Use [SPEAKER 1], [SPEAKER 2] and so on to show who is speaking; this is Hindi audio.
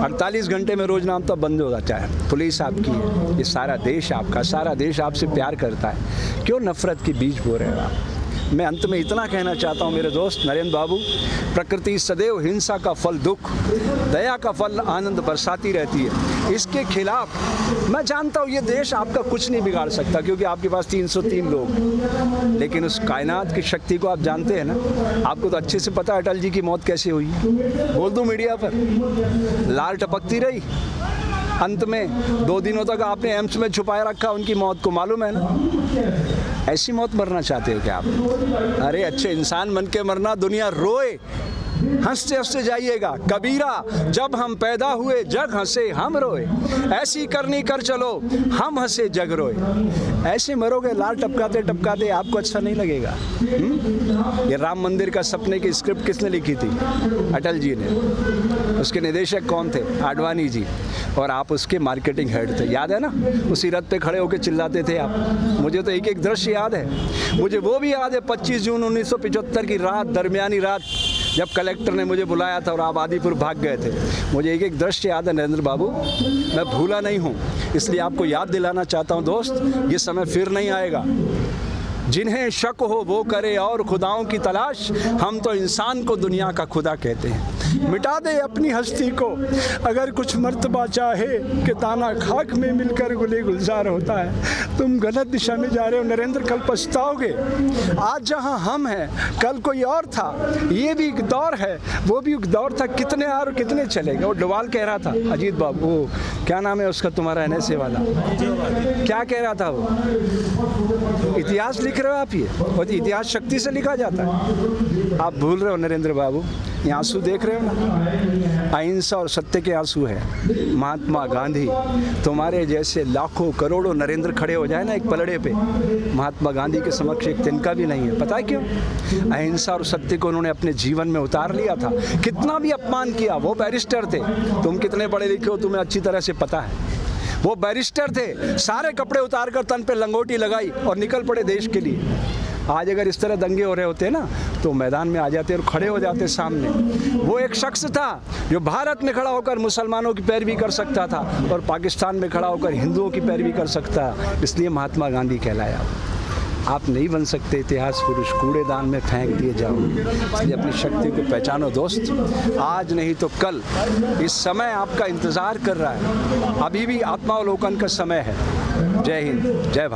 [SPEAKER 1] 48 घंटे में रोज नाम तो बंद हो जाता है। पुलिस आपकी है, ये सारा देश आपका, सारा देश आपसे प्यार करता है, क्यों नफरत के बीज बो रहे हो आप? मैं अंत में इतना कहना चाहता हूँ मेरे दोस्त नरेंद्र बाबू, प्रकृति सदैव हिंसा का फल दुख, दया का फल आनंद बरसाती रहती है। इसके खिलाफ मैं जानता हूँ ये देश आपका कुछ नहीं बिगाड़ सकता, क्योंकि आपके पास 303 लोग हैं, लेकिन उस कायनात की शक्ति को आप जानते हैं ना। आपको तो अच्छे से पता है अटल जी की मौत कैसे हुई, बोल दूँ मीडिया पर? लाल टपकती रही, अंत में 2 दिनों तक आपने एम्स में छुपाए रखा उनकी मौत को, मालूम है ना? ऐसी मौत मरना चाहते हो क्या आप? अरे अच्छे इंसान बन के मरना, दुनिया रोए, हंसते हंसते जाइएगा। कबीरा जब हम पैदा हुए जग हंसे हम रोए, ऐसी करनी कर चलो हम हंसे जग रोए। ऐसे मरोगे लाल टपकाते टपकाते, आपको अच्छा नहीं लगेगा? ये राम मंदिर का सपने की स्क्रिप्ट किसने लिखी थी? अटल जी ने। उसके निदेशक कौन थे? आडवाणी जी। और आप उसके मार्केटिंग हेड थे, याद है ना? उसी रथ पे खड़े होकर चिल्लाते थे आप। मुझे तो एक एक दृश्य याद है। मुझे वो भी याद है 25 जून 1975 की रात, दरमियानी रात, जब कलेक्टर ने मुझे बुलाया था और आप आदिपुर भाग गए थे। मुझे एक एक दृश्य याद है नरेंद्र बाबू, मैं भूला नहीं हूँ। इसलिए आपको याद दिलाना चाहता हूँ दोस्त, ये समय फिर नहीं आएगा। जिन्हें शक हो वो करे और खुदाओं की तलाश, हम तो इंसान को दुनिया का खुदा कहते हैं। मिटा दे अपनी हस्ती को अगर कुछ मर्तबा चाहे, कि दाना खाक में मिलकर गुले गुलजार होता है। तुम गलत दिशा में जा रहे हो नरेंद्र, कल पछताओगे। आज जहां हम हैं कल कोई और था, ये भी एक दौर है, वो भी एक दौर था। कितने और कितने चलेगा? वो डोवाल कह रहा था, अजीत बाबू, वो क्या नाम है उसका तुम्हारा NSA वाला, क्या कह रहा था वो? इतिहास लिख रहे हो आप, ये और इतिहास शक्ति से लिखा जाता है। आप भूल रहे हो नरेंद्र बाबू, ये आंसू देख रहे हो ना, अहिंसा और सत्य के आंसू है। महात्मा गांधी, तुम्हारे जैसे लाखों करोड़ों नरेंद्र खड़े हो जाए ना एक पलड़े पे, महात्मा गांधी के समक्ष एक तिनका भी नहीं है। पता है क्यों? अहिंसा और सत्य को उन्होंने अपने जीवन में उतार लिया था। कितना भी अपमान किया, वो बैरिस्टर थे। तुम कितने पढ़े लिखे हो तुम्हें अच्छी तरह से पता है। वो बैरिस्टर थे, सारे कपड़े उतार कर तन पे लंगोटी लगाई और निकल पड़े देश के लिए। आज अगर इस तरह दंगे हो रहे होते ना, तो मैदान में आ जाते और खड़े हो जाते सामने। वो एक शख्स था जो भारत में खड़ा होकर मुसलमानों की पैरवी कर सकता था और पाकिस्तान में खड़ा होकर हिंदुओं की पैरवी कर सकता, इसलिए महात्मा गांधी कहलाया। आप नहीं बन सकते इतिहास पुरुष, कूड़ेदान में फेंक दिए जाओ। इसलिए अपनी शक्ति को पहचानो दोस्त, आज नहीं तो कल। इस समय आपका इंतज़ार कर रहा है, अभी भी आत्मावलोकन का समय है। जय हिंद, जय भारत।